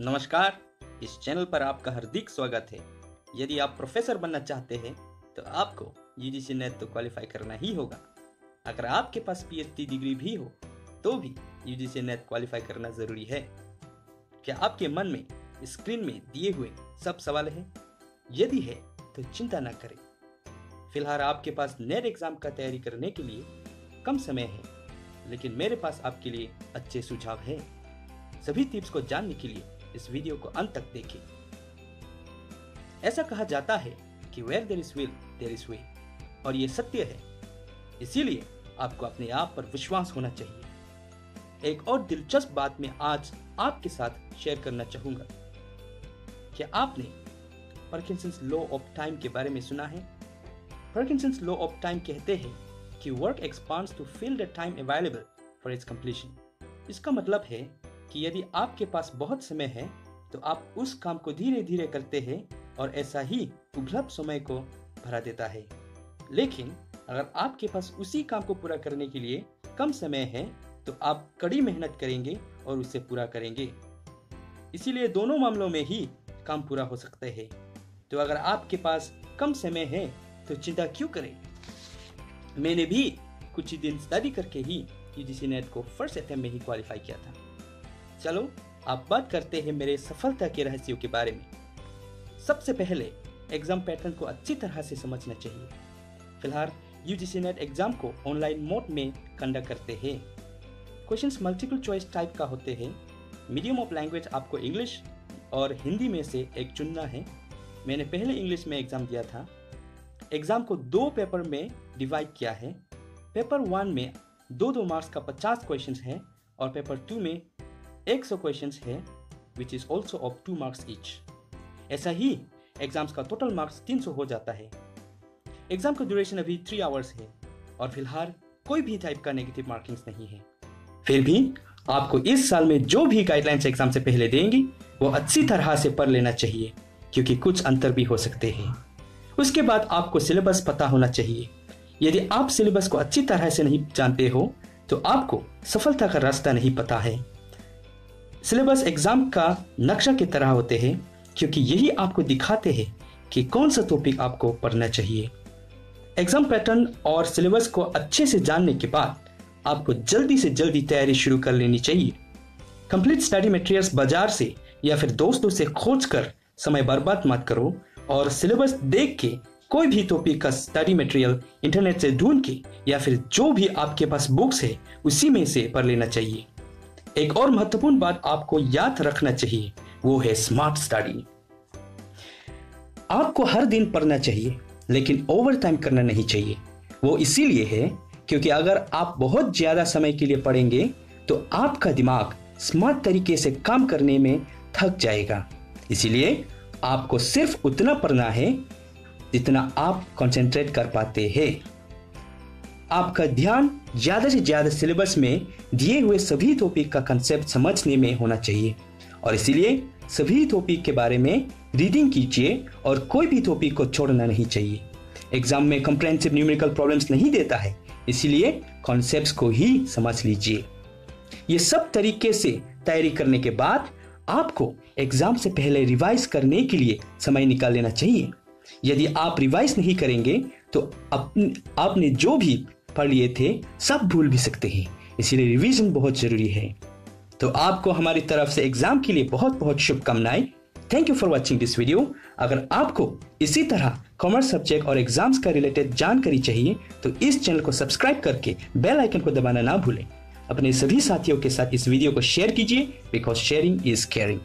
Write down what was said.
नमस्कार, इस चैनल पर आपका हार्दिक स्वागत है। यदि आप प्रोफेसर बनना चाहते हैं तो आपको यूजीसी नेट तो क्वालिफाई करना ही होगा। अगर आपके पास पीएचडी डिग्री भी हो तो भी यूजीसी नेट क्वालिफाई करना जरूरी है। क्या आपके मन में स्क्रीन में दिए हुए सब सवाल हैं? यदि है तो चिंता न करें। फिलहाल आपके पास नेट एग्जाम का तैयारी करने के लिए कम समय है, लेकिन मेरे पास आपके लिए अच्छे सुझाव हैं। सभी टिप्स को जानने के लिए इस वीडियो को अंत तक देखें। ऐसा कहा जाता है कि where there is will, there is way, और ये सत्य है। इसीलिए आपको अपने आप पर विश्वास होना चाहिए। एक और दिलचस्प बात मैं आज आपके साथ शेयर करना चाहूंगा। क्या आपने पार्किंसंस लॉ ऑफ टाइम के बारे में सुना है? पार्किंसंस लॉ ऑफ टाइम कहते हैं कि work expands to fill the time available for its completion. इसका मतलब है कि यदि आपके पास बहुत समय है तो आप उस काम को धीरे धीरे करते हैं और ऐसा ही उपलब्ध समय को भरा देता है। लेकिन अगर आपके पास उसी काम को पूरा करने के लिए कम समय है तो आप कड़ी मेहनत करेंगे और उसे पूरा करेंगे। इसीलिए दोनों मामलों में ही काम पूरा हो सकते हैं। तो अगर आपके पास कम समय है तो चिंता क्यों करें? मैंने भी कुछ ही दिन स्टडी करके ही यूजीसी नेट को फर्स्ट अटेम्प्ट में ही क्वालिफाई किया था। चलो अब बात करते हैं मेरे सफलता के रहस्यों के बारे में। सबसे पहले एग्जाम पैटर्न को अच्छी तरह से समझना चाहिए। फिलहाल यूजीसी नेट एग्जाम को ऑनलाइन मोड में कंडक्ट करते हैं। क्वेश्चंस मल्टीपल चॉइस टाइप का होते हैं। मीडियम ऑफ लैंग्वेज आपको इंग्लिश और हिंदी में से एक चुनना है। मैंने पहले इंग्लिश में एग्जाम दिया था। एग्जाम को 2 पेपर में डिवाइड किया है। पेपर 1 में 2 मार्क्स का 50 क्वेश्चंस है और पेपर 2 में 100 क्वेश्चंस है, which is also of 2 marks each. ऐसा ही एग्जाम्स का टोटल मार्क्स 300 हो जाता है। एग्जाम का ड्यूरेशन अभी 3 आवर्स है और फिलहाल कोई भी टाइप का नेगेटिव मार्किंग्स नहीं है। फिर भी आपको इस साल में जो भी गाइडलाइंस एग्जाम से पहले देंगी वो अच्छी तरह से पढ़ लेना चाहिए, क्योंकि कुछ अंतर भी हो सकते हैं। उसके बाद आपको सिलेबस पता होना चाहिए। यदि आप सिलेबस को अच्छी तरह से नहीं जानते हो तो आपको सफलता का रास्ता नहीं पता है। सिलेबस एग्जाम का नक्शा की तरह होते हैं, क्योंकि यही आपको दिखाते हैं कि कौन सा टॉपिक आपको पढ़ना चाहिए। एग्जाम पैटर्न और सिलेबस को अच्छे से जानने के बाद आपको जल्दी से जल्दी तैयारी शुरू कर लेनी चाहिए। कंप्लीट स्टडी मटेरियल्स बाजार से या फिर दोस्तों से खोज कर समय बर्बाद मत करो और सिलेबस देख के कोई भी टॉपिक का स्टडी मटेरियल इंटरनेट से ढूंढ के या फिर जो भी आपके पास बुक्स है उसी में से पढ़ लेना चाहिए। एक और महत्वपूर्ण बात आपको याद रखना चाहिए, वो है स्मार्ट स्टडी। आपको हर दिन पढ़ना चाहिए, लेकिन ओवर टाइम करना नहीं चाहिए। वो इसीलिए है क्योंकि अगर आप बहुत ज्यादा समय के लिए पढ़ेंगे तो आपका दिमाग स्मार्ट तरीके से काम करने में थक जाएगा। इसीलिए आपको सिर्फ उतना पढ़ना है जितना आप कंसंट्रेट कर पाते हैं। आपका ध्यान ज्यादा से ज्यादा सिलेबस में दिए हुए सभी टॉपिक का कंसेप्ट समझने में होना चाहिए और इसीलिए सभी टॉपिक के बारे में रीडिंग कीजिए और कोई भी टॉपिक को छोड़ना नहीं चाहिए। एग्जाम में कॉम्प्रिहेंसिव न्यूमेरिकल प्रॉब्लम्स नहीं देता है, इसलिए कॉन्सेप्ट्स को ही समझ लीजिए। ये सब तरीके से तैयारी करने के बाद आपको एग्जाम से पहले रिवाइज करने के लिए समय निकाल लेना चाहिए। यदि आप रिवाइज नहीं करेंगे तो आपने जो भी पढ़ लिए थे सब भूल भी सकते हैं। इसीलिए रिवीजन बहुत जरूरी है। तो आपको हमारी तरफ से एग्जाम के लिए बहुत बहुत शुभकामनाएं। Thank you for watching this video. अगर आपको इसी तरह कॉमर्स सब्जेक्ट और एग्जाम्स का रिलेटेड जानकारी चाहिए तो इस चैनल को सब्सक्राइब करके बेल आइकन को दबाना ना भूलें। अपने सभी साथियों के साथ इस वीडियो को शेयर कीजिए, बिकॉज शेयरिंग इज केयरिंग।